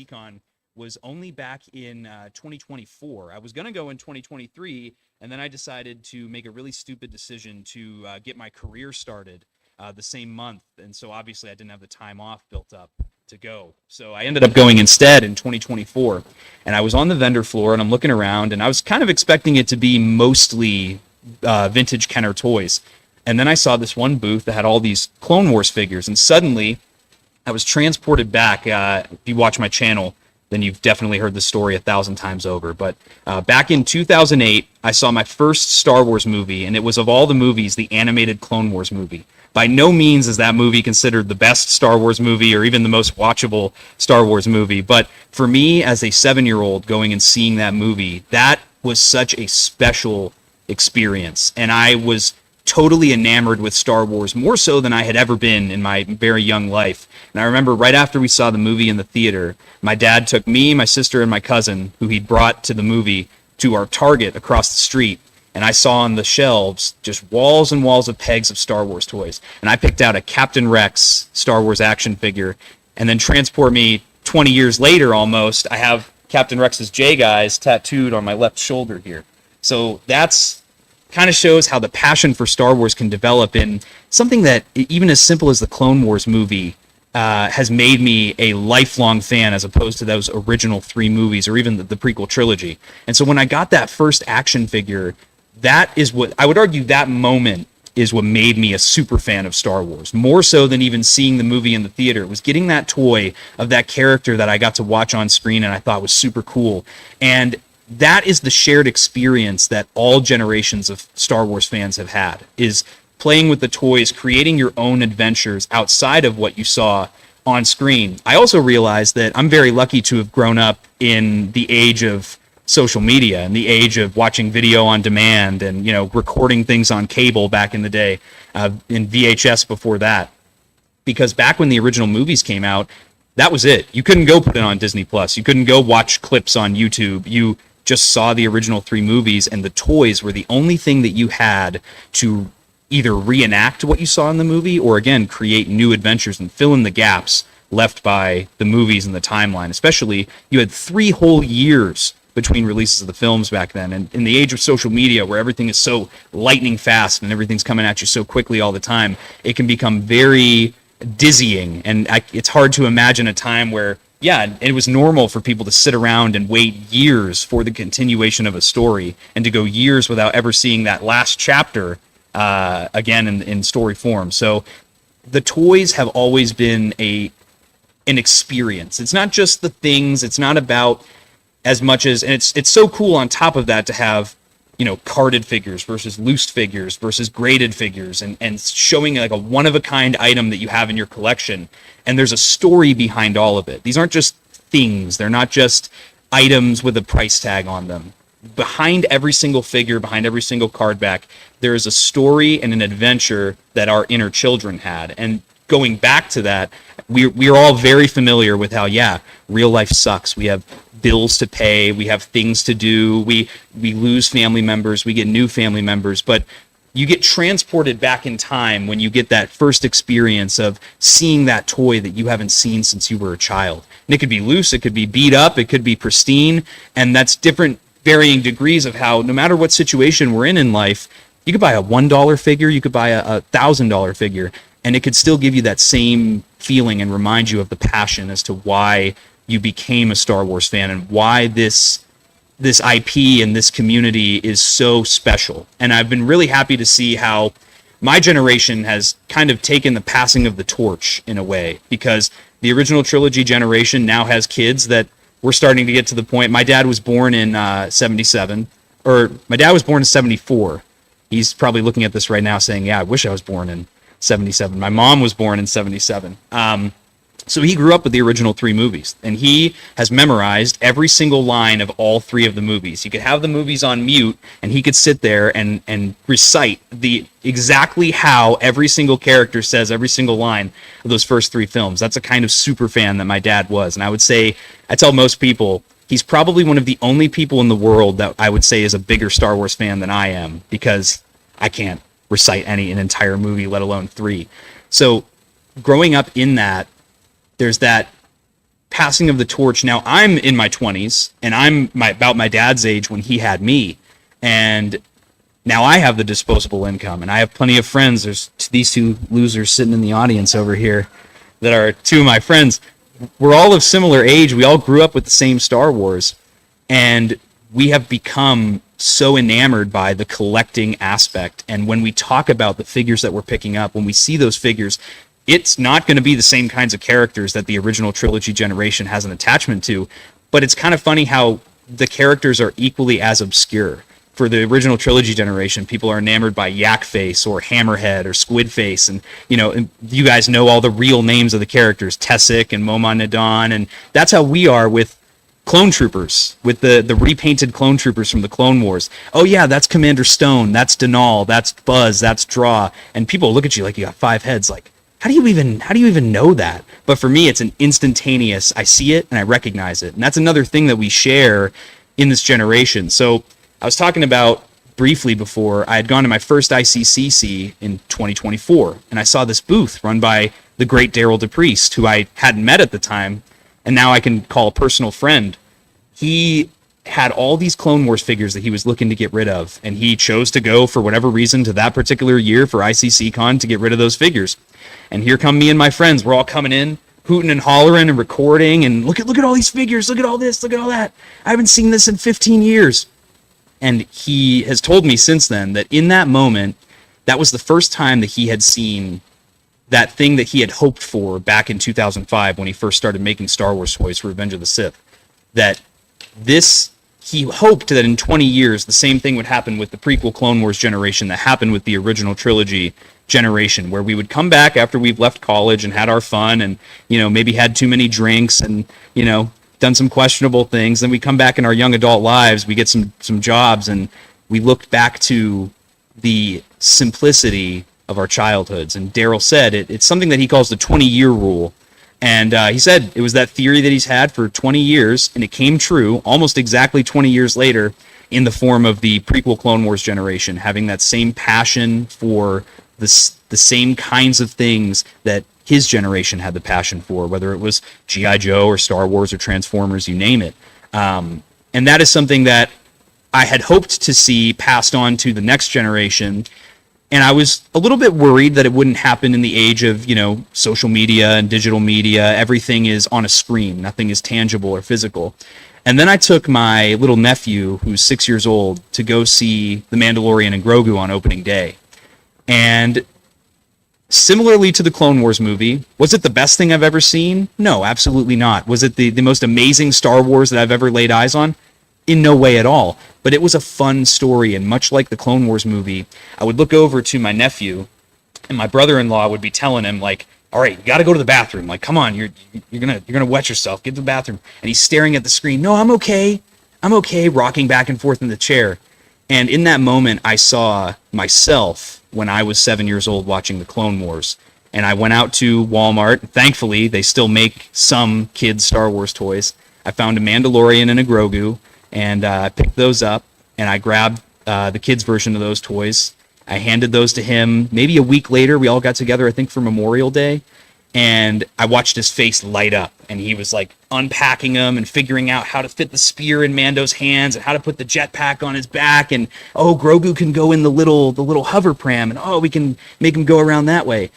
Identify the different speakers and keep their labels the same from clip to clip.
Speaker 1: ICCC was only back in 2024. I was going to go in 2023, and then I decided to make a really stupid decision to get my career started the same month. And so obviously I didn't have the time off built up to go. So I ended up going instead in 2024. And I was on the vendor floor, and I'm looking around, and I was kind of expecting it to be mostly vintage Kenner toys. And then I saw this one booth that had all these Clone Wars figures, and suddenly I was transported back. If you watch my channel, then you've definitely heard the story 1,000 times over. But back in 2008, I saw my first Star Wars movie, and it was, of all the movies, the animated Clone Wars movie. By no means is that movie considered the best Star Wars movie or even the most watchable Star Wars movie. But for me, as a 7-year-old going and seeing that movie, that was such a special experience. And I was totally enamored with Star Wars, more so than I had ever been in my very young life. And I remember right after we saw the movie in the theater, my dad took me, my sister, and my cousin, who he'd brought to the movie, to our Target across the street. And I saw on the shelves just walls and walls of pegs of Star Wars toys. And I picked out a Captain Rex Star Wars action figure. And then transport me 20 years later almost, I have Captain Rex's J-Guys tattooed on my left shoulder here. So that's kind of shows how the passion for Star Wars can develop in something that, even as simple as the Clone Wars movie, has made me a lifelong fan, as opposed to those original 3 movies or even the prequel trilogy. And so when I got that first action figure, that is what I would argue, that moment is what made me a super fan of Star Wars, more so than even seeing the movie in the theater. It was getting that toy of that character that I got to watch on screen and I thought was super cool. And that is the shared experience that all generations of Star Wars fans have had, is playing with the toys, creating your own adventures outside of what you saw on screen. I also realized that I'm very lucky to have grown up in the age of social media and the age of watching video on demand and, recording things on cable back in the day, in VHS before that. Because back when the original movies came out, that was it. You couldn't go put it on Disney Plus. You couldn't go watch clips on YouTube. You just saw the original 3 movies, and the toys were the only thing that you had to either reenact what you saw in the movie or, again, create new adventures and fill in the gaps left by the movies and the timeline. Especially, you had 3 whole years between releases of the films back then. And in the age of social media, where everything is so lightning fast and everything's coming at you so quickly all the time, it can become very dizzying. And it's hard to imagine a time where, it was normal for people to sit around and wait years for the continuation of a story, and to go years without ever seeing that last chapter again in story form. So the toys have always been an experience. It's not just the things. It's not about as much as, and it's so cool on top of that to have, carded figures versus loose figures versus graded figures, and showing like a one-of-a-kind item that you have in your collection. And there's a story behind all of it. These aren't just things. They're not just items with a price tag on them. Behind every single figure, behind every single card back, there is a story and an adventure that our inner children had. And going back to that, we're all very familiar with how, real life sucks. We have bills to pay. We have things to do. We lose family members. We get new family members. But you get transported back in time when you get that first experience of seeing that toy that you haven't seen since you were a child. And it could be loose. It could be beat up. It could be pristine. And that's different, varying degrees of how, no matter what situation we're in life, you could buy a $1 figure. You could buy a $1,000 figure. And it could still give you that same feeling and remind you of the passion as to why you became a Star Wars fan and why this IP and this community is so special. And I've been really happy to see how my generation has kind of taken the passing of the torch in a way, because the original trilogy generation now has kids that we're starting to get to the point. My dad was born in 77, or my dad was born in 74. He's probably looking at this right now saying, I wish I was born in 77. My mom was born in 77. So he grew up with the original 3 movies, and he has memorized every single line of all 3 of the movies. You could have the movies on mute, and he could sit there and recite exactly how every single character says every single line of those first 3 films. That's a kind of super fan that my dad was. And I tell most people, he's probably one of the only people in the world that I would say is a bigger Star Wars fan than I am, because I can't recite an entire movie, let alone 3. So growing up in that, there's that passing of the torch. Now I'm in my 20s, and I'm about my dad's age when he had me, and now I have the disposable income, and I have plenty of friends. There's these two losers sitting in the audience over here that are two of my friends. We're all of similar age. We all grew up with the same Star Wars, and we have become so enamored by the collecting aspect. And when we talk about the figures that we're picking up, when we see those figures, it's not going to be the same kinds of characters that the original trilogy generation has an attachment to, but it's kind of funny how the characters are equally as obscure. For the original trilogy generation, people are enamored by Yak Face or Hammerhead or Squid Face, and you guys know all the real names of the characters, Tessic and Moman Nadan, and that's how we are with Clone Troopers, with the repainted Clone Troopers from the Clone Wars. Oh yeah, that's Commander Stone, that's Denal, that's Buzz, that's Draw, and people look at you like you got 5 heads, like, how do you even know that? But for me, it's an instantaneous, I see it and I recognize it, and that's another thing that we share in this generation. So I was talking about briefly before, I had gone to my first ICCC in 2024, and I saw this booth run by the great Daryl DePriest, who I hadn't met at the time, and now I can call a personal friend. He had all these Clone Wars figures that he was looking to get rid of, and he chose to go, for whatever reason, to that particular year for ICCCon to get rid of those figures. And here come me and my friends. We're all coming in, hooting and hollering and recording, and look at all these figures, look at all this, look at all that. I haven't seen this in 15 years. And he has told me since then that in that moment, that was the first time that he had seen that thing that he had hoped for back in 2005 when he first started making Star Wars toys for Revenge of the Sith. That he hoped that in 20 years, the same thing would happen with the prequel Clone Wars generation that happened with the original trilogy generation, where we would come back after we've left college and had our fun and, maybe had too many drinks and, done some questionable things. Then we come back in our young adult lives, we get some jobs, and we look back to the simplicity of our childhoods. And Daryl said it's something that he calls the 20-year rule. And he said it was that theory that he's had for 20 years, and it came true almost exactly 20 years later in the form of the prequel Clone Wars generation, having that same passion for the same kinds of things that his generation had the passion for, whether it was G.I. Joe or Star Wars or Transformers, you name it. And that is something that I had hoped to see passed on to the next generation. And I was a little bit worried that it wouldn't happen in the age of, social media and digital media. Everything is on a screen. Nothing is tangible or physical. And then I took my little nephew, who's 6 years old, to go see The Mandalorian and Grogu on opening day. And similarly to the Clone Wars movie, was it the best thing I've ever seen? No, absolutely not. Was it the most amazing Star Wars that I've ever laid eyes on? In no way at all. But it was a fun story, and much like the Clone Wars movie, I would look over to my nephew, and my brother-in-law would be telling him, like, all right, you got to go to the bathroom. Like, come on, you're gonna wet yourself. Get to the bathroom. And he's staring at the screen. No, I'm okay, rocking back and forth in the chair. And in that moment, I saw myself when I was 7 years old watching the Clone Wars. And I went out to Walmart. Thankfully, they still make some kids' Star Wars toys. I found a Mandalorian and a Grogu, and I picked those up, and I grabbed the kids' version of those toys. I handed those to him. Maybe a week later, we all got together, I think, for Memorial Day. And I watched his face light up, and he was like unpacking them and figuring out how to fit the spear in Mando's hands and how to put the jetpack on his back. And oh, Grogu can go in the little hover pram, and oh, we can make him go around that way.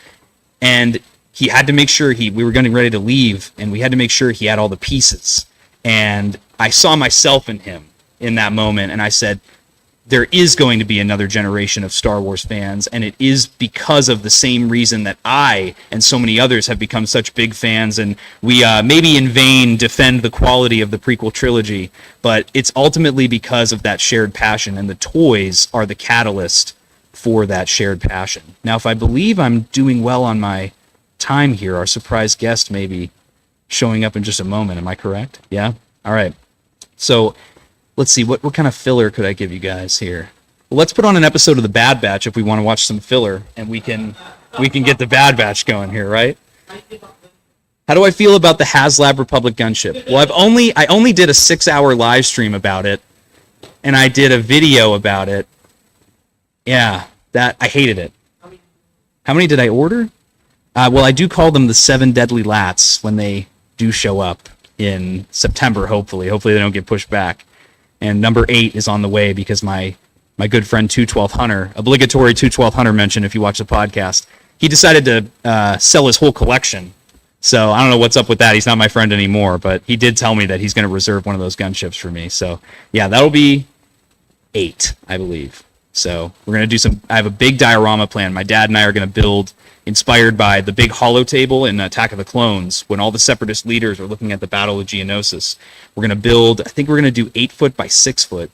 Speaker 1: And he had to make sure we were getting ready to leave, and we had to make sure he had all the pieces. And I saw myself in him in that moment, and I said, there is going to be another generation of Star Wars fans, and it is because of the same reason that I and so many others have become such big fans, and we maybe in vain defend the quality of the prequel trilogy, but it's ultimately because of that shared passion, and the toys are the catalyst for that shared passion. Now, if I believe I'm doing well on my time here, our surprise guest may be showing up in just a moment. Am I correct? Yeah? All right. So let's see, what kind of filler could I give you guys here? Well, let's put on an episode of The Bad Batch if we want to watch some filler, and we can get The Bad Batch going here, right? How do I feel about the HasLab Republic gunship? Well, I only did a 6-hour live stream about it, and I did a video about it. Yeah, I hated it. How many did I order? Well, I do call them the 7 deadly lats when they do show up. in September, hopefully. Hopefully they don't get pushed back. And number 8 is on the way because my good friend 212 Hunter, obligatory 212 Hunter mention if you watch the podcast, he decided to sell his whole collection. So I don't know what's up with that. He's not my friend anymore, but he did tell me that he's going to reserve one of those gunships for me. So yeah, that'll be 8, I believe. So we're going to do I have a big diorama plan. My dad and I are going to build, inspired by the big hollow table in Attack of the Clones, when all the Separatist leaders are looking at the Battle of Geonosis. We're going to build, I think we're going to do 8 foot by 6 foot,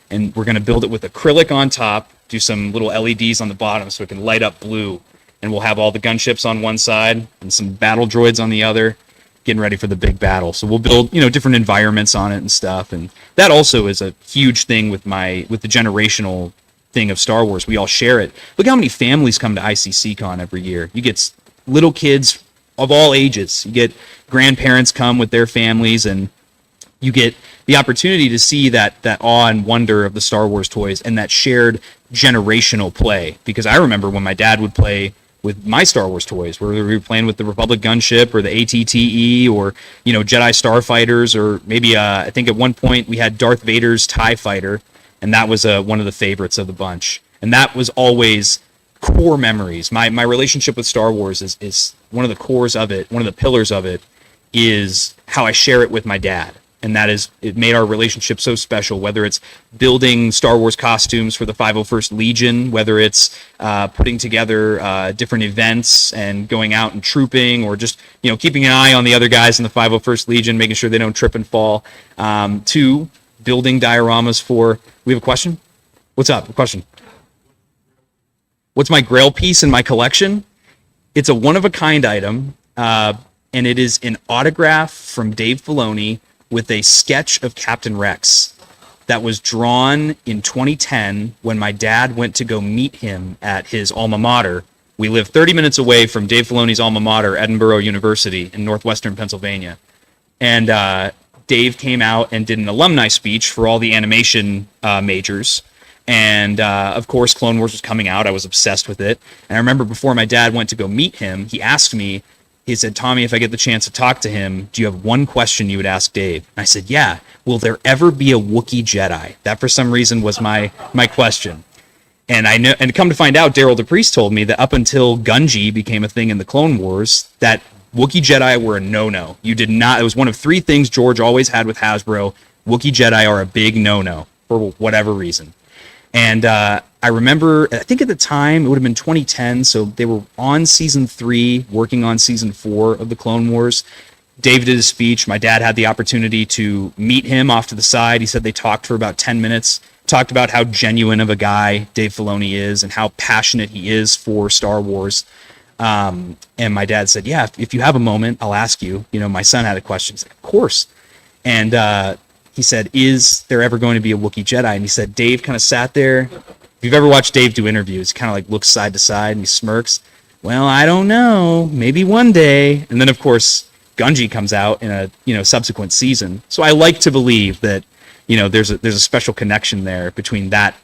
Speaker 1: and we're going to build it with acrylic on top, do some little LEDs on the bottom so it can light up blue, and we'll have all the gunships on one side and some battle droids on the other, getting ready for the big battle. So we'll build, different environments on it and stuff, and that also is a huge thing with the generational thing of Star Wars. We all share it. Look how many families come to ICCCon every year. You get little kids of all ages. You get grandparents come with their families, and you get the opportunity to see that awe and wonder of the Star Wars toys and that shared generational play. Because I remember when my dad would play with my Star Wars toys, where we were playing with the Republic gunship or the ATTE or Jedi Starfighters, or maybe I think at one point we had Darth Vader's TIE Fighter, and that was one of the favorites of the bunch. And that was always core memories. My relationship with Star Wars is one of the cores of it, one of the pillars of it, is how I share it with my dad. And that is, it made our relationship so special, whether it's building Star Wars costumes for the 501st Legion, whether it's putting together different events and going out and trooping, or just, keeping an eye on the other guys in the 501st Legion, making sure they don't trip and fall, to building dioramas for, we have a question? What's up? A question? What's my grail piece in my collection? It's a one-of-a-kind item, and it is an autograph from Dave Filoni with a sketch of Captain Rex that was drawn in 2010 when my dad went to go meet him at his alma mater. We live 30 minutes away from Dave Filoni's alma mater, Edinburgh University in northwestern Pennsylvania. And Dave came out and did an alumni speech for all the animation majors. And of course, Clone Wars was coming out. I was obsessed with it. And I remember before my dad went to go meet him, he asked me, he said, "Tommy, if I get the chance to talk to him, do you have one question you would ask Dave?" And I said, "Yeah, will there ever be a Wookiee Jedi?" That for some reason was my question. And I know, and come to find out, Daryl DePriest told me that up until Gungi became a thing in the Clone Wars, that Wookiee Jedi were a no-no. You did not, it was one of 3 things George always had with Hasbro. Wookiee Jedi are a big no-no for whatever reason. And I remember, I think at the time, it would have been 2010, so they were on Season 3, working on Season 4 of the Clone Wars. Dave did a speech. My dad had the opportunity to meet him off to the side. He said they talked for about 10 minutes, talked about how genuine of a guy Dave Filoni is and how passionate he is for Star Wars. And my dad said, "Yeah, if you have a moment, I'll ask you." My son had a question. He's like, "Of course." And he said, "Is there ever going to be a Wookiee Jedi?" And he said, Dave kind of sat there. If you've ever watched Dave do interviews, he kind of like looks side to side and he smirks. "Well, I don't know. Maybe one day." And then, of course, Gungi comes out in a subsequent season. So I like to believe that there's a special connection there between that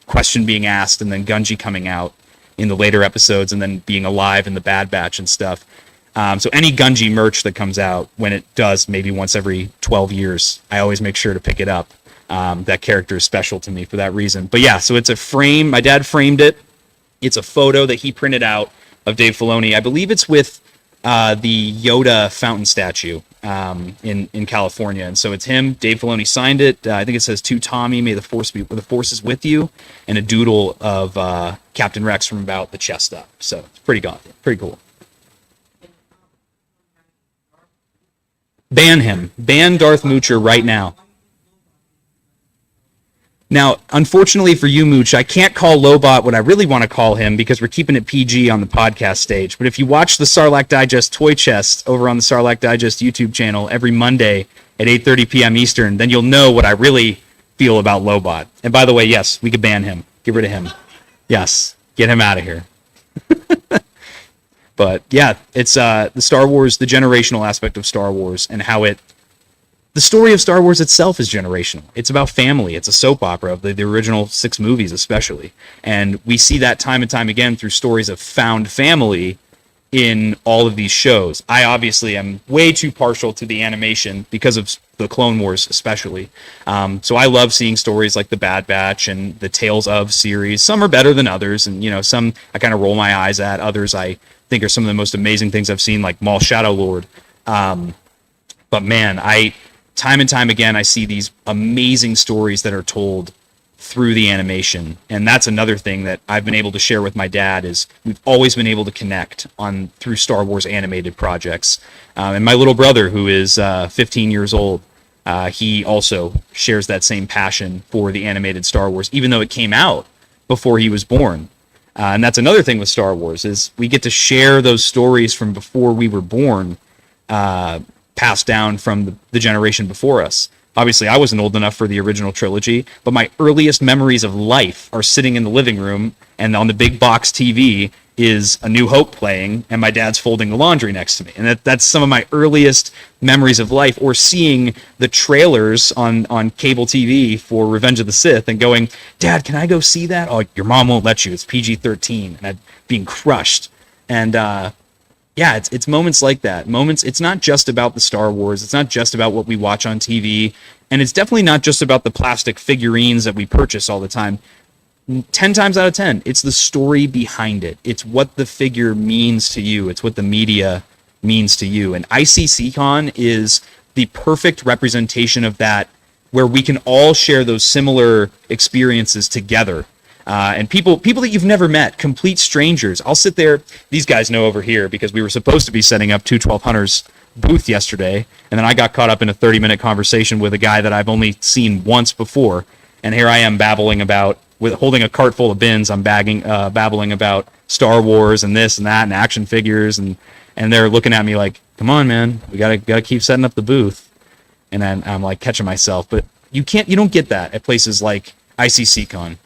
Speaker 1: question being asked and then Gungi coming out in the later episodes and then being alive in the Bad Batch and stuff. So any Gungi merch that comes out, when it does, maybe once every 12 years, I always make sure to pick it up. That character is special to me for that reason. But yeah, so it's a frame. My dad framed it. It's a photo that he printed out of Dave Filoni. I believe it's with the Yoda fountain statue in California. And so it's him. Dave Filoni signed it. I think it says, "To Tommy, may the force is with you," and a doodle of Captain Rex from about the chest up. So it's pretty cool. Ban him. Ban Darth Moocher right now. Now, unfortunately for you, Mooch, I can't call Lobot what I really want to call him because we're keeping it PG on the podcast stage. But if you watch the Sarlacc Digest Toy Chest over on the Sarlacc Digest YouTube channel every Monday at 8:30 p.m. Eastern, then you'll know what I really feel about Lobot. And by the way, yes, we could ban him. Get rid of him. Yes, get him out of here. But yeah, it's the Star Wars, the generational aspect of Star Wars and how the story of Star Wars itself is generational. It's about family. It's a soap opera of the original 6 movies especially. And we see that time and time again through stories of found family in all of these shows. I obviously am way too partial to the animation because of the Clone Wars, especially. So I love seeing stories like the Bad Batch and the Tales of series. Some are better than others, and some I kind of roll my eyes at. Others I think are some of the most amazing things I've seen, like Maul Shadow Lord. But man, time and time again, I see these amazing stories that are told through the animation. And that's another thing that I've been able to share with my dad is we've always been able to connect through Star Wars animated projects. And my little brother, who is 15 years old, he also shares that same passion for the animated Star Wars, even though it came out before he was born. And that's another thing with Star Wars is we get to share those stories from before we were born, passed down from the generation before us. Obviously, I wasn't old enough for the original trilogy, but my earliest memories of life are sitting in the living room, and on the big box TV is A New Hope playing, and my dad's folding the laundry next to me. And that's some of my earliest memories of life, or seeing the trailers on cable TV for Revenge of the Sith and going, Dad, can I go see that? Oh, your mom won't let you. It's PG-13. And I'm being crushed. And yeah, it's moments like that. It's not just about the Star Wars. It's not just about what we watch on TV. And it's definitely not just about the plastic figurines that we purchase all the time. 10 times out of 10, it's the story behind it. It's what the figure means to you. It's what the media means to you. And ICCCon is the perfect representation of that, where we can all share those similar experiences together. And people that you've never met, complete strangers. I'll sit there. These guys know over here because we were supposed to be setting up 212 Hunters booth yesterday, and then I got caught up in a 30-minute conversation with a guy that I've only seen once before, and here I am babbling about, holding a cart full of bins. I'm babbling about Star Wars and this and that and action figures, and they're looking at me like, "Come on, man, we gotta keep setting up the booth." And then I'm like catching myself, but you don't get that at places like ICCCon,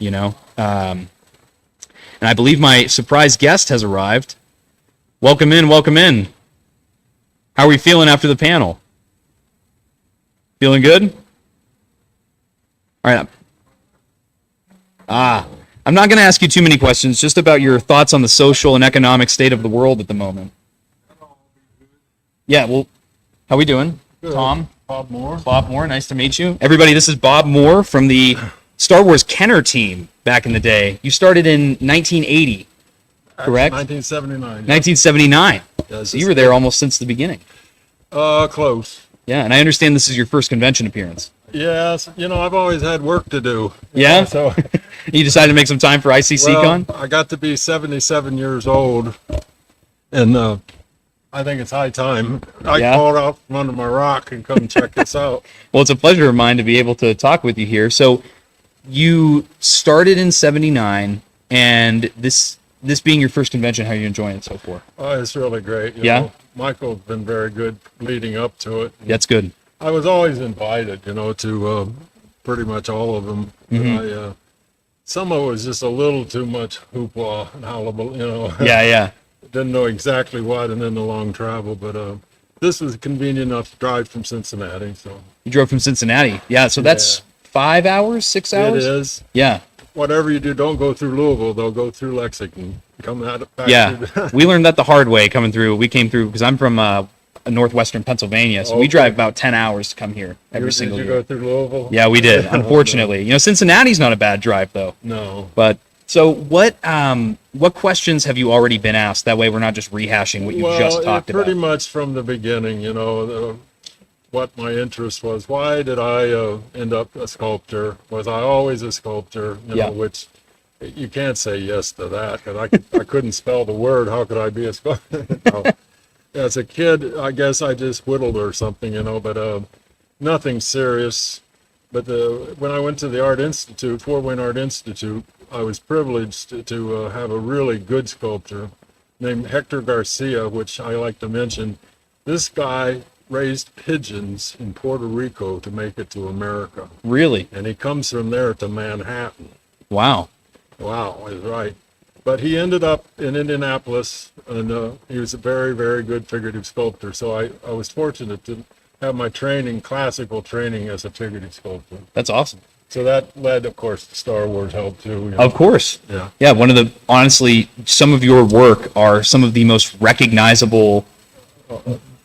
Speaker 1: and I believe my surprise guest has arrived. Welcome in, welcome in. How are we feeling after the panel? Feeling good? All right. I'm not going to ask you too many questions, just about your thoughts on the social and economic state of the world at the moment. Yeah, well, how we doing?
Speaker 2: Good.
Speaker 1: Tom?
Speaker 2: Bob Moore.
Speaker 1: Bob Moore, nice to meet you. Everybody, this is Bob Moore from the Star Wars Kenner team back in the day. You started in 1980, correct?
Speaker 2: 1979.
Speaker 1: 1979.
Speaker 2: Yes,
Speaker 1: So you were there almost since the beginning.
Speaker 2: Close.
Speaker 1: Yeah, and I understand this is your first convention appearance.
Speaker 2: Yes, I've always had work to do.
Speaker 1: Yeah?
Speaker 2: So,
Speaker 1: You decided to make some time for ICCCon?
Speaker 2: I got to be 77 years old, and I think it's high time I crawled out from under my rock and come check this out.
Speaker 1: Well, it's a pleasure of mine to be able to talk with you here. So you started in 79, and this being your first convention, how are you enjoying it so far?
Speaker 2: Oh, it's really great. You
Speaker 1: Yeah?
Speaker 2: know. Michael's been very good leading up to it.
Speaker 1: That's good.
Speaker 2: I was always invited, to pretty much all of them.
Speaker 1: Mm-hmm.
Speaker 2: Some of it was just a little too much hoopla and hullabaloo,
Speaker 1: Yeah.
Speaker 2: Didn't know exactly what, and then the long travel. But this was convenient enough to drive from Cincinnati. So
Speaker 1: You drove from Cincinnati. Yeah, so that's 5 hours, 6 hours?
Speaker 2: it is.
Speaker 1: Yeah.
Speaker 2: Whatever you do, don't go through Louisville. They'll go through Lexington. Come out back.
Speaker 1: Yeah.
Speaker 2: To
Speaker 1: We learned that the hard way coming through. We came through because I'm from northwestern Pennsylvania, so we
Speaker 2: Okay.
Speaker 1: drive about 10 hours to come here every
Speaker 2: Did
Speaker 1: single
Speaker 2: you
Speaker 1: year.
Speaker 2: go through Louisville?
Speaker 1: Yeah, we did, unfortunately. Cincinnati's not a bad drive, though.
Speaker 2: No.
Speaker 1: But so what questions have you already been asked? That way we're not just rehashing what you just talked
Speaker 2: pretty
Speaker 1: about.
Speaker 2: much from the beginning, what my interest was. Why did I end up a sculptor? Was I always a sculptor?
Speaker 1: Yeah.
Speaker 2: Which you can't say yes to that, because I couldn't spell the word. How could I be a sculptor? As a kid, I guess I just whittled or something, but nothing serious. But when I went to the Art Institute, Fort Wayne Art Institute, I was privileged to have a really good sculptor named Hector Garcia, which I like to mention. This guy raised pigeons in Puerto Rico to make it to America.
Speaker 1: Really?
Speaker 2: And he comes from there to Manhattan.
Speaker 1: Wow.
Speaker 2: Wow, is right. But he ended up in Indianapolis, and he was a very, very good figurative sculptor. So I was fortunate to have my training, classical training, as a figurative sculptor.
Speaker 1: That's awesome.
Speaker 2: So that led, of course, to Star Wars help too. You know?
Speaker 1: Of course.
Speaker 2: Yeah.
Speaker 1: Yeah, honestly, some of your work are some of the most recognizable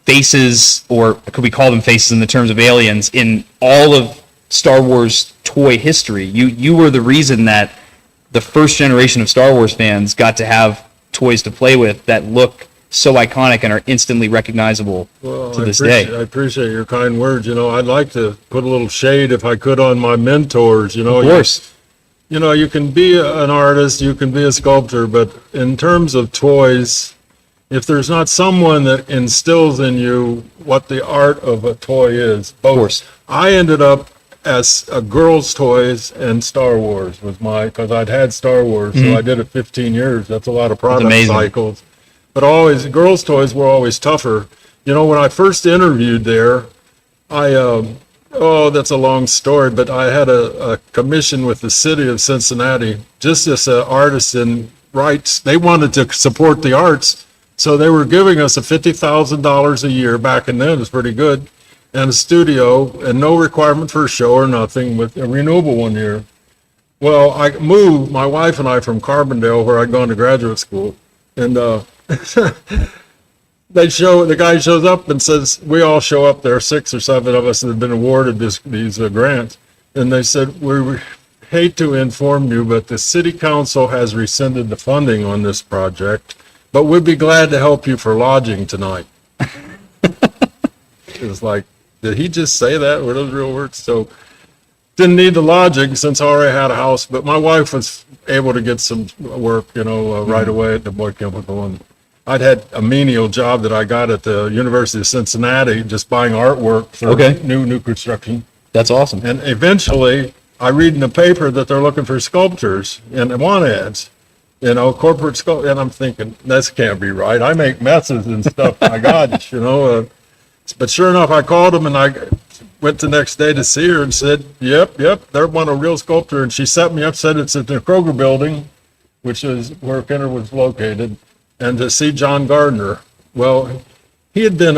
Speaker 1: faces, or could we call them faces in the terms of aliens, in all of Star Wars toy history. You were the reason that the first generation of Star Wars fans got to have toys to play with that look so iconic and are instantly recognizable to this day.
Speaker 2: I appreciate your kind words. You know, I'd like to put a little shade, if I could, on my mentors. You know,
Speaker 1: of course.
Speaker 2: You can be an artist, you can be a sculptor, but in terms of toys, if there's not someone that instills in you what the art of a toy is, both. Of course. I ended up as a girls' toys and Star Wars was because I'd had Star Wars, so I did it 15 years. That's a lot of product cycles. But always, girls' toys were always tougher. You know, when I first interviewed there, that's a long story, but I had a commission with the city of Cincinnati, just as an artisan rights. They wanted to support the arts, so they were giving us a $50,000 a year. Back in then, it was pretty good, and a studio, and no requirement for a show or nothing, with a renewable 1 year. Well, I moved, my wife and I, from Carbondale, where I'd gone to graduate school, and the guy shows up and says, we all show up there, 6 or 7 of us that have been awarded these grants, and they said, we hate to inform you, but the city council has rescinded the funding on this project, but we'd be glad to help you for lodging tonight. It was like, did he just say that? Were those real words? So didn't need the lodging since I already had a house, but my wife was able to get some work, right away at the Boy Chemical. And I'd had a menial job that I got at the University of Cincinnati, just buying artwork for new construction.
Speaker 1: That's awesome.
Speaker 2: And eventually, I read in the paper that they're looking for sculptors and want ads, corporate sculptors. And I'm thinking, this can't be right. I make messes and stuff. My gosh, But sure enough, I called them and I went the next day to see her and said, yep, they want a real sculptor. And she set me up, said it's at the Kroger building, which is where Kenner was located, and to see John Gardner. Well, he had been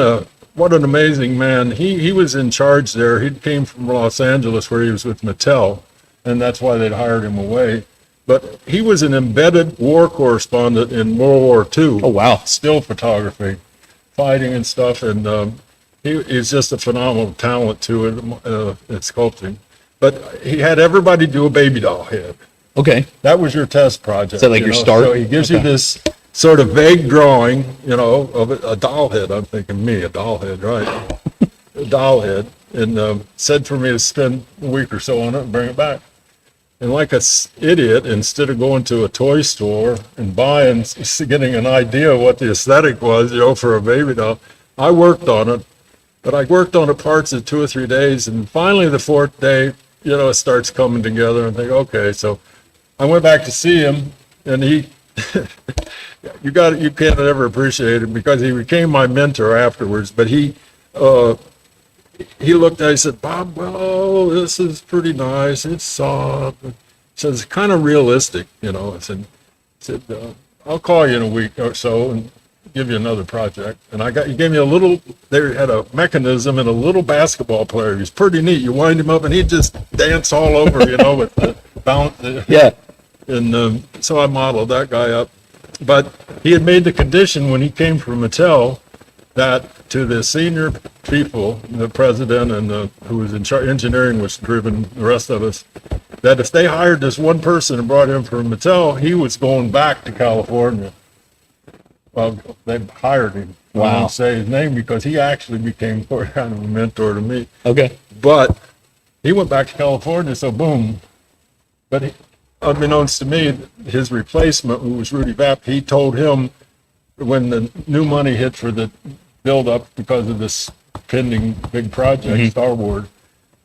Speaker 2: what an amazing man. He was in charge there. He came from Los Angeles where he was with Mattel, and that's why they'd hired him away. But he was an embedded war correspondent in World War II.
Speaker 1: Oh, wow.
Speaker 2: Still photography, fighting and stuff, and he's just a phenomenal talent to it at sculpting. But he had everybody do a baby doll head. Okay. That was your test project.
Speaker 1: Is that like your start?
Speaker 2: So he gives you this sort of vague drawing, of a doll head. I'm thinking, a doll head, right? A doll head. And said for me to spend a week or so on it and bring it back. And like an idiot, instead of going to a toy store and getting an idea of what the aesthetic was, for a baby doll, I worked on it. But I worked on it parts of 2 or 3 days, and finally the 4th day, it starts coming together, and I think, okay. So I went back to see him, and he, you can't ever appreciate it because he became my mentor afterwards. But he looked at it, he said, Bob, well, this is pretty nice. It's soft. He said, it's kind of realistic, I said, I'll call you in a week or so and give you another project. And he gave me they had a mechanism and a little basketball player. He was pretty neat. You wind him up and he'd just dance all over, with the bounce.
Speaker 1: Yeah.
Speaker 2: And so I modeled that guy up. But he had made the condition when he came from Mattel that to the senior people, the president and who was in charge, engineering was driven, the rest of us, that if they hired this one person and brought him from Mattel, he was going back to California. Well, they hired him. Wow. I won't say his name because he actually became kind of a mentor to me. Okay. But he went back to California, so boom. But unbeknownst to me, his replacement, who was Rudy Vapp, he told him when the new money hit for the build-up because of this pending big project, Star Wars,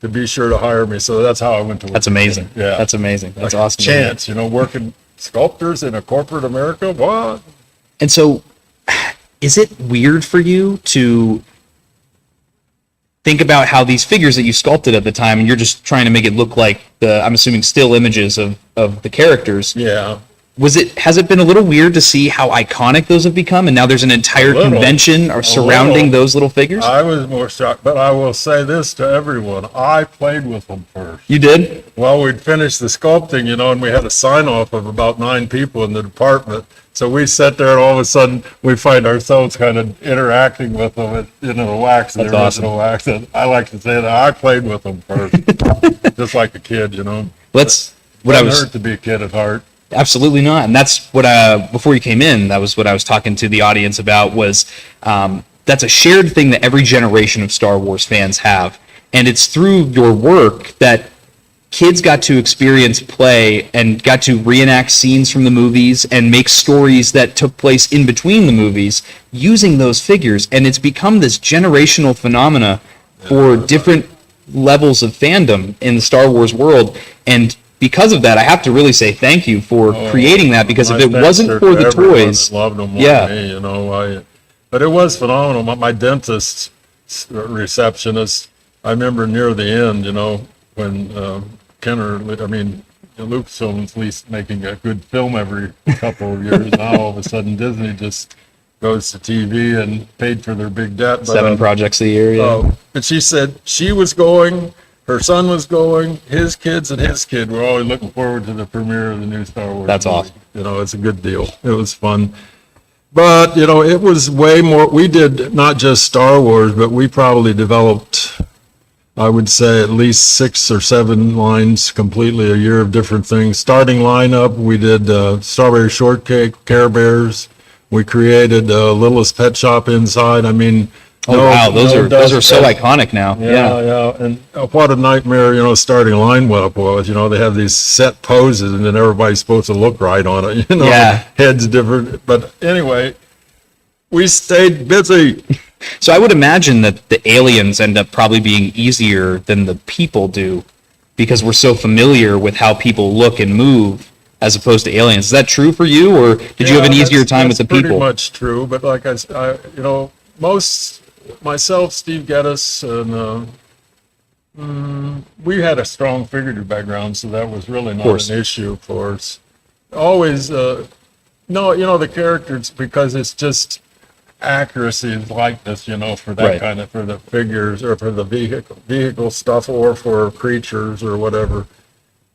Speaker 2: to be sure to hire me. So that's how I went to work.
Speaker 1: That's amazing.
Speaker 2: Yeah.
Speaker 1: That's amazing. That's awesome.
Speaker 2: Chance, working sculptors in a corporate America, what?
Speaker 1: And so, is it weird for you to think about how these figures that you sculpted at the time, and you're just trying to make it look like I'm assuming, still images of the characters?
Speaker 2: Yeah.
Speaker 1: has it been a little weird to see how iconic those have become, and now there's an entire convention surrounding those little figures?
Speaker 2: I was more shocked, but I will say this to everyone. I played with them first.
Speaker 1: You did?
Speaker 2: Well, we'd finished the sculpting, and we had a sign-off of about 9 people in the department. So we sat there, and all of a sudden, we find ourselves kind of interacting with them, the wax, the original wax. And I like to say that I played with them first, just like a kid,
Speaker 1: That's what
Speaker 2: I was. Hurt to be a kid at heart.
Speaker 1: Absolutely not. And that's what, before you came in, that was what I was talking to the audience about was, that's a shared thing that every generation of Star Wars fans have. And it's through your work that kids got to experience play and got to reenact scenes from the movies and make stories that took place in between the movies using those figures. And it's become this generational phenomena for different levels of fandom in the Star Wars world. And because of that, I have to really say thank you for creating that, because if it wasn't for the toys,
Speaker 2: loved them me, but it was phenomenal. My dentist receptionist, I remember near the end, when Lucasfilm's at least making a good film every couple of years. Now all of a sudden Disney just goes to TV and paid for their big debt. But,
Speaker 1: 7 projects a year. Yeah.
Speaker 2: And she said she was going. Her son was going, his kids and his kid were always looking forward to the premiere of the new Star Wars
Speaker 1: That's
Speaker 2: movie.
Speaker 1: Awesome.
Speaker 2: It's a good deal. It was fun. But, it was way more. We did not just Star Wars, but we probably developed, I would say, at least 6 or 7 lines completely a year of different things. Starting lineup, we did Strawberry Shortcake, Care Bears. We created Littlest Pet Shop inside.
Speaker 1: Wow, those are so iconic now.
Speaker 2: Yeah. And what a nightmare, starting lineup was. They have these set poses, and then everybody's supposed to look right on it.
Speaker 1: Yeah.
Speaker 2: Heads different. But anyway, we stayed busy.
Speaker 1: So I would imagine that the aliens end up probably being easier than the people do, because we're so familiar with how people look and move as opposed to aliens. Is that true for you, or did you have an easier time with the people?
Speaker 2: Pretty much true. But like myself, Steve Geddes, and we had a strong figurative background, so that was really not an issue for us. Always, the characters, because it's just accuracy and likeness, for that kind of, for the figures or for the vehicle stuff or for creatures or whatever.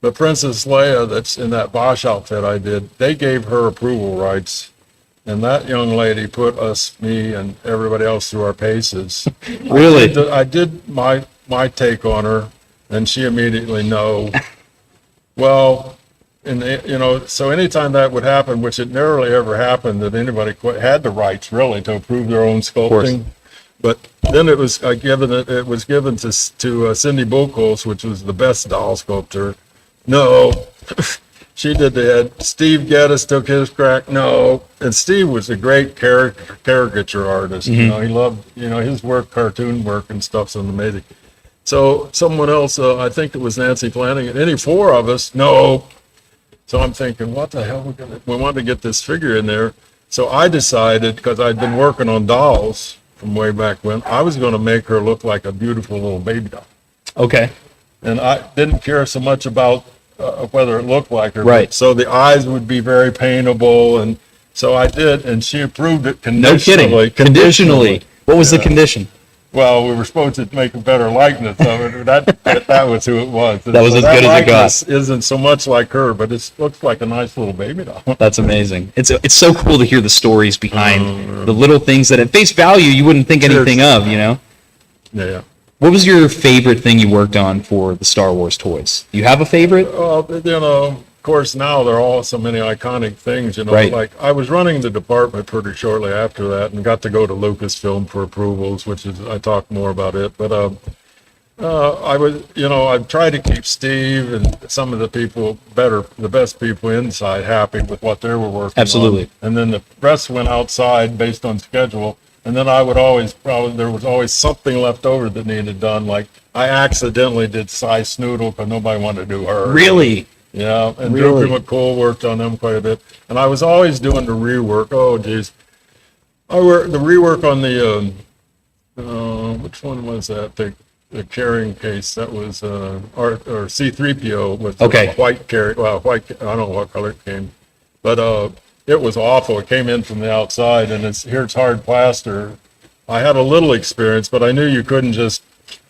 Speaker 2: But Princess Leia, that's in that Bosch outfit I did, they gave her approval rights. And that young lady put me and everybody else through our paces.
Speaker 1: Really?
Speaker 2: I did my take on her, and she immediately no. Well, so anytime that would happen, which it rarely ever happened that anybody had the rights really to approve their own sculpting. But then it was given. It was given to Cindy Buchholz, which was the best doll sculptor. No. She did the head. Steve Geddes took his crack. No. And Steve was a great caricature artist. He loved, his work, cartoon work and stuff's amazing. So someone else, I think it was Nancy Flanagan, any 4 of us, no. So I'm thinking, what the hell? We want to get this figure in there. So I decided, because I'd been working on dolls from way back when, I was going to make her look like a beautiful little baby doll.
Speaker 1: Okay.
Speaker 2: And I didn't care so much about whether it looked like her.
Speaker 1: Right.
Speaker 2: So the eyes would be very paintable, and so I did, and she approved it conditionally.
Speaker 1: No kidding. Conditionally. What was the condition?
Speaker 2: Well, we were supposed to make a better likeness of it. That was who it was.
Speaker 1: That was as good as it got.
Speaker 2: Isn't so much like her, but it looks like a nice little baby doll.
Speaker 1: That's amazing. It's so cool to hear the stories behind the little things that at face value you wouldn't think anything of,
Speaker 2: Yeah.
Speaker 1: What was your favorite thing you worked on for the Star Wars toys? You have a favorite?
Speaker 2: Of course, now there are all so many iconic things,
Speaker 1: Right.
Speaker 2: Like I was running the department pretty shortly after that and got to go to Lucasfilm for approvals, I talked more about it. But I've tried to keep Steve and some of the people the best people inside happy with what they were working on.
Speaker 1: Absolutely.
Speaker 2: And then the rest went outside based on schedule. And then I would there was always something left over that needed done. Like I accidentally did Cy Snoodle because nobody wanted to do her.
Speaker 1: Really?
Speaker 2: Yeah. And
Speaker 1: Really?
Speaker 2: Drew McCool worked on them quite a bit. And I was always doing the rework. Oh, geez. The rework on the, which one was that? The carrying case. That was, or C-3PO with
Speaker 1: Okay.
Speaker 2: white carry. Well, white, I don't know what color it came. but it was awful. It came in from the outside, and it's hard plaster. I had a little experience, but I knew you couldn't just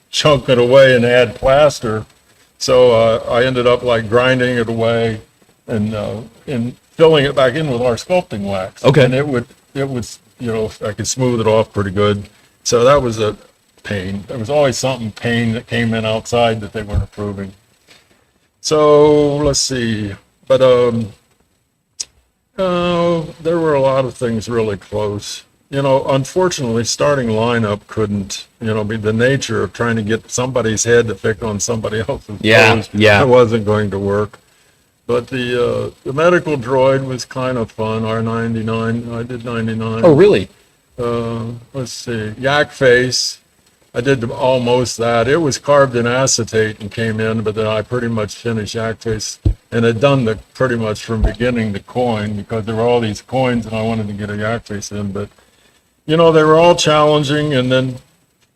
Speaker 2: chunk it away and add plaster. So I ended up like grinding it away and filling it back in with our sculpting wax.
Speaker 1: Okay.
Speaker 2: And it was, I could smooth it off pretty good. So that was a pain. There was always something pain that came in outside that they weren't approving. So let's see. But there were a lot of things really close. Unfortunately, starting lineup couldn't, be the nature of trying to get somebody's head to fit on somebody else's toes. It wasn't going to work. But the medical droid was kind of fun. R99, I did 99.
Speaker 1: Oh, really?
Speaker 2: Let's see, yak face. I did almost that. It was carved in acetate and came in, but then I pretty much finished yak face and had done pretty much from beginning to coin, because there were all these coins and I wanted to get a yak face in. But they were all challenging, and then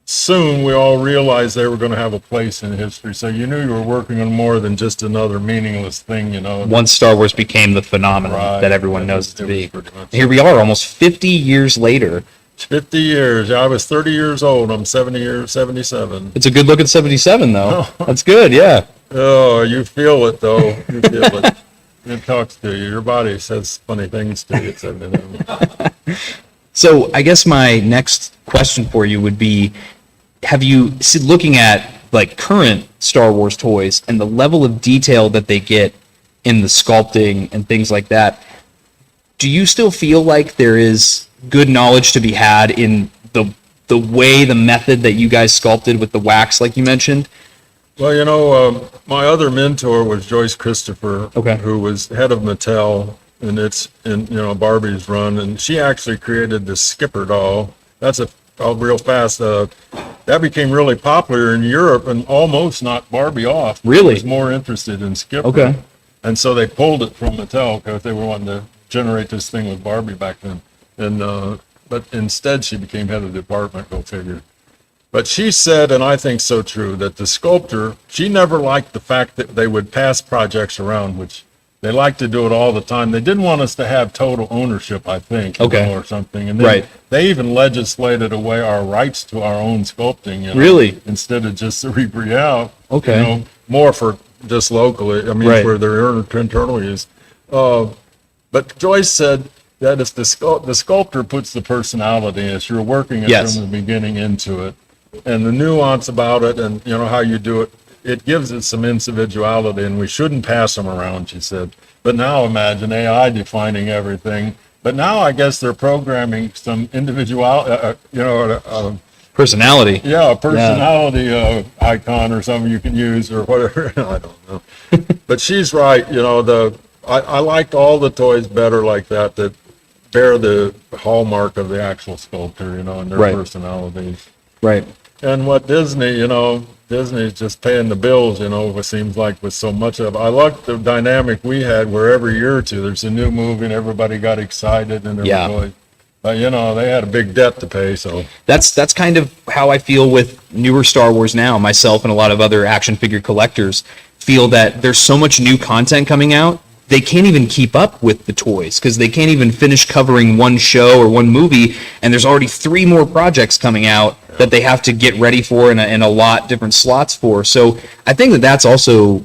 Speaker 2: soon we all realized they were going to have a place in history. So you knew you were working on more than just another meaningless thing,
Speaker 1: Once Star Wars became the phenomenon that everyone knows it to be. Here we are, almost 50 years later.
Speaker 2: 50 years. I was 30 years old. I'm 77.
Speaker 1: It's a good look at 77, though. That's good, yeah.
Speaker 2: Oh, you feel it, though. You feel it. It talks to you. Your body says funny things to you at 77.
Speaker 1: So I guess my next question for you would be, looking at like current Star Wars toys and the level of detail that they get in the sculpting and things like that, do you still feel like there is good knowledge to be had in the method that you guys sculpted with the wax, like you mentioned?
Speaker 2: Well, my other mentor was Joyce Christopher,
Speaker 1: Okay.
Speaker 2: who was head of Mattel, and it's in Barbie's run, and she actually created the Skipper doll. That's real fast. That became really popular in Europe and almost knocked Barbie off.
Speaker 1: Really?
Speaker 2: I was more interested in Skipper.
Speaker 1: Okay.
Speaker 2: And so they pulled it from Mattel because they were wanting to generate this thing with Barbie back then. And but instead she became head of the department, go figure. But she said, and I think so true, that the sculptor, she never liked the fact that they would pass projects around, which they liked to do it all the time. They didn't want us to have total ownership, I think, or something. And then they even legislated away our rights to our own sculpting.
Speaker 1: Really?
Speaker 2: Instead of just the Rebrielle.
Speaker 1: Okay.
Speaker 2: More for just locally, for their internal use. But Joyce said that if the sculptor puts the personality in it, you're working it from the beginning into it. And the nuance about it and, how you do it, it gives it some individuality, and we shouldn't pass them around, she said. But now imagine AI defining everything. But now I guess they're programming some individual,
Speaker 1: personality.
Speaker 2: Yeah, a personality icon or something you can use or whatever. I don't know. But she's right. I liked all the toys better like that bear the hallmark of the actual sculptor, and their personalities.
Speaker 1: Right.
Speaker 2: And what Disney's just paying the bills, it seems like with so much of it. I like the dynamic we had where every year or two there's a new movie and everybody got excited and but they had a big debt to pay, so.
Speaker 1: That's kind of how I feel with newer Star Wars now. Myself and a lot of other action figure collectors feel that there's so much new content coming out, they can't even keep up with the toys because they can't even finish covering one show or one movie, and there's already 3 more projects coming out that they have to get ready for and a lot different slots for. So I think that that's also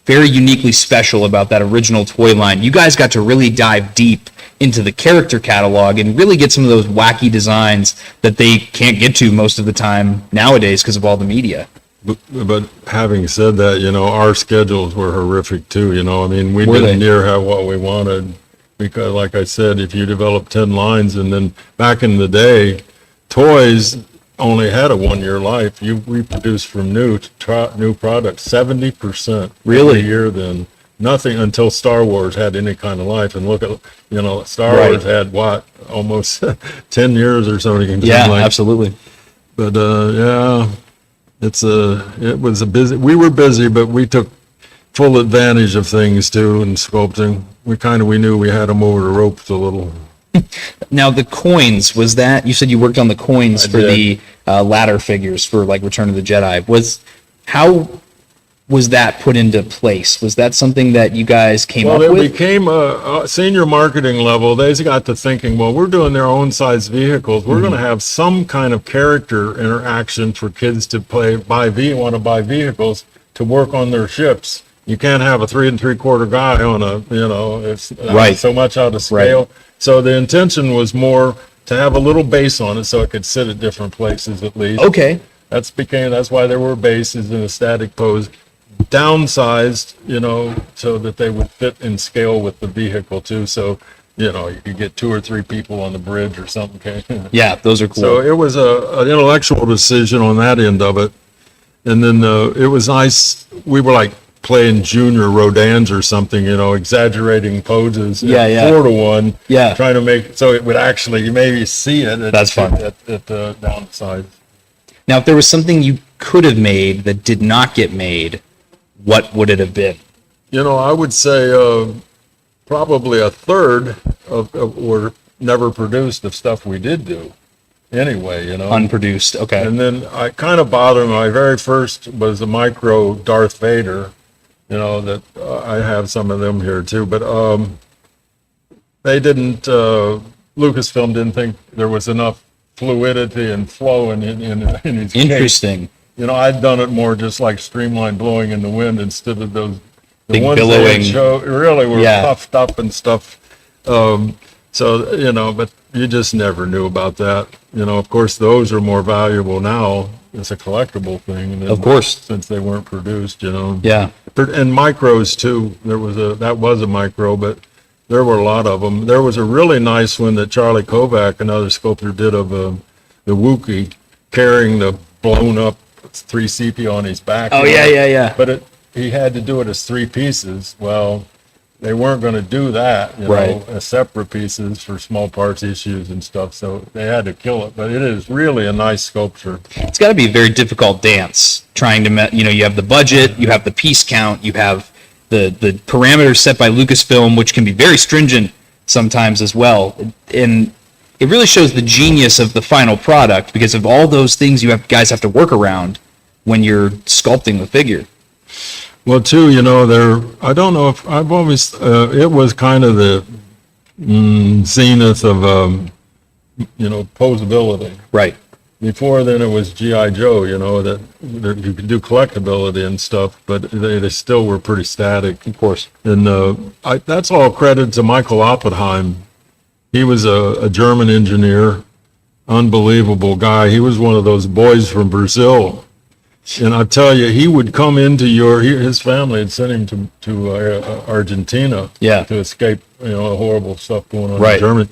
Speaker 1: very uniquely special about that original toy line. You guys got to really dive deep into the character catalog and really get some of those wacky designs that they can't get to most of the time nowadays because of all the media.
Speaker 2: But having said that, our schedules were horrific too. We
Speaker 1: Were
Speaker 2: didn't
Speaker 1: they?
Speaker 2: near have what we wanted because, like I said, if you develop 10 lines, and then back in the day, toys only had a 1-year life. We produced from new products 70%
Speaker 1: Really?
Speaker 2: every year. Then nothing until Star Wars had any kind of life. And look at Star Wars had what, almost 10 years or something.
Speaker 1: Yeah, absolutely.
Speaker 2: But it was a busy. We were busy, but we took full advantage of things too in sculpting. We knew we had them over the ropes a little.
Speaker 1: Now the coins, was that, you said you worked on the coins for the ladder figures for like Return of the Jedi.
Speaker 3: was that put into place? Was that something that you guys came up
Speaker 2: Well, it
Speaker 3: with?
Speaker 2: became a senior marketing level. They got to thinking, well, we're doing their own size vehicles. We're going to have some kind of character interaction for kids to want to buy vehicles to work on their ships. You can't have a 3 3/4 guy on it's
Speaker 3: Right.
Speaker 2: so much out of scale. So the intention was more to have a little base on it so it could sit at different places at least.
Speaker 3: Okay.
Speaker 2: That's why there were bases in a static pose, downsized, so that they would fit in scale with the vehicle too. So, you could get 2 or 3 people on the bridge or something.
Speaker 3: Yeah, those are cool.
Speaker 2: So it was an intellectual decision on that end of it. And then it was nice. We were like playing junior Rodins or something, exaggerating poses.
Speaker 3: Yeah, yeah.
Speaker 2: 4-to-1.
Speaker 3: Yeah.
Speaker 2: Trying to make so it would actually, you maybe see it.
Speaker 3: That's fun.
Speaker 2: At the downside.
Speaker 3: Now, if there was something you could have made that did not get made, what would it have been?
Speaker 2: I would say probably a third of were never produced of stuff we did do anyway,
Speaker 3: Unproduced. Okay.
Speaker 2: And then I kind of bothered me. My very first was a micro Darth Vader, that I have some of them here too. But they didn't, Lucasfilm didn't think there was enough fluidity and flow in his case.
Speaker 3: Interesting.
Speaker 2: I'd done it more just like streamline blowing in the wind instead of those
Speaker 3: Big
Speaker 2: ones
Speaker 3: billowing.
Speaker 2: they really were
Speaker 3: Yeah.
Speaker 2: puffed up and stuff. But you just never knew about that. Of course, those are more valuable now. It's a collectible thing.
Speaker 3: Of course.
Speaker 2: Since they weren't produced,
Speaker 3: Yeah.
Speaker 2: And micros too. That was a micro, but there were a lot of them. There was a really nice one that Charlie Kovac, another sculptor, did of the Wookiee carrying the blown up 3CP on his back.
Speaker 3: Oh, yeah.
Speaker 2: But he had to do it as 3 pieces. Well, they weren't going to do that,
Speaker 3: Right.
Speaker 2: as separate pieces for small parts issues and stuff. So they had to kill it. But it is really a nice sculpture.
Speaker 3: It's got to be a very difficult dance trying to, you have the budget, you have the piece count, you have the parameters set by Lucasfilm, which can be very stringent sometimes as well. And it really shows the genius of the final product because of all those things guys have to work around when you're sculpting the figure.
Speaker 2: Well, too, I don't know if I've always, it was kind of the zenith of, posability.
Speaker 3: Right.
Speaker 2: Before then, it was G.I. Joe, that you could do collectability and stuff, but they still were pretty static.
Speaker 3: Of course.
Speaker 2: And that's all credit to Michael Oppenheim. He was a German engineer, unbelievable guy. He was one of those boys from Brazil. And I tell you, he would come into his family had sent him to Argentina to escape, horrible stuff going on in Germany.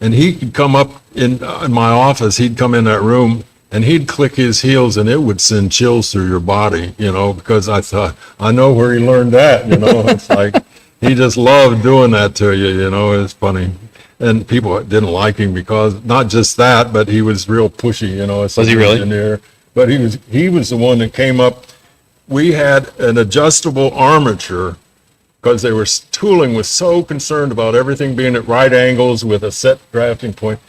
Speaker 2: And he could come up in my office, he'd come in that room and he'd click his heels and it would send chills through your body, because I thought, I know where he learned that, it's like, he just loved doing that to you, it's funny. And people didn't like him because not just that, but he was real pushy, as
Speaker 3: Was he really?
Speaker 2: engineer. But he was the one that came up. We had an adjustable armature because tooling was so concerned about everything being at right angles with a set drafting point.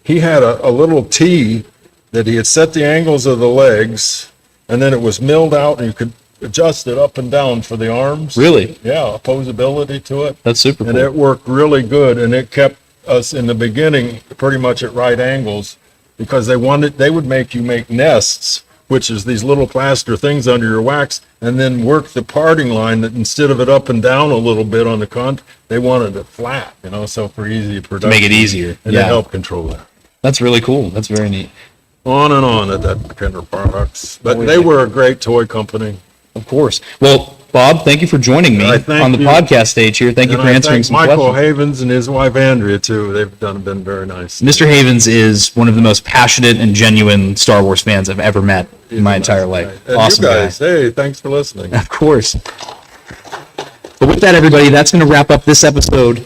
Speaker 2: He had a little T that he had set the angles of the legs, and then it was milled out, and you could adjust it up and down for the arms.
Speaker 3: Really?
Speaker 2: Yeah, opposability to it.
Speaker 3: That's super
Speaker 2: And
Speaker 3: cool.
Speaker 2: it worked really good, and it kept us in the beginning pretty much at right angles because they would make you make nests, which is these little plaster things under your wax, and then work the parting line that instead of it up and down a little bit on the they wanted it flat, so for easy production.
Speaker 3: Make it easier.
Speaker 2: And it helped control that.
Speaker 3: That's really cool. That's very neat.
Speaker 2: On and on at that Kinder Products. But they were a great toy company.
Speaker 3: Of course. Well, Bob, thank you for joining me on the podcast stage here. Thank you for answering some
Speaker 2: Michael
Speaker 3: questions.
Speaker 2: Havens and his wife Andrea too. They've been very nice.
Speaker 3: Mr. Havens is one of the most passionate and genuine Star Wars fans I've ever met in my entire life.
Speaker 2: And
Speaker 3: Awesome
Speaker 2: you guys,
Speaker 3: guy.
Speaker 2: hey, thanks for listening.
Speaker 3: Of course. But with that, everybody, that's going to wrap up this episode.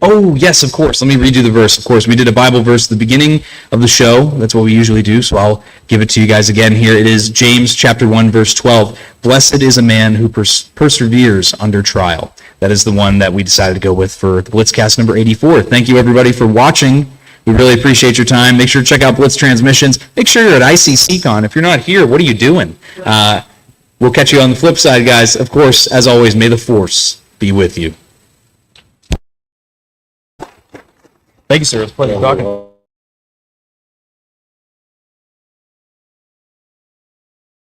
Speaker 3: Oh, yes, of course. Let me read you the verse. Of course, we did a Bible verse at the beginning of the show. That's what we usually do, so I'll give it to you guys again here. It is James chapter 1, verse 12. Blessed is a man who perseveres under trial. That is the one that we decided to go with for the Blitzcast number 84. Thank you, everybody, for watching. We really appreciate your time. Make sure to check out Blitz Transmissions. Make sure you're at ICCC. If you're not here, what are you doing? We'll catch you on the flip side, guys. Of course, as always, may the force be with you. Thank you, sir. It's a pleasure talking.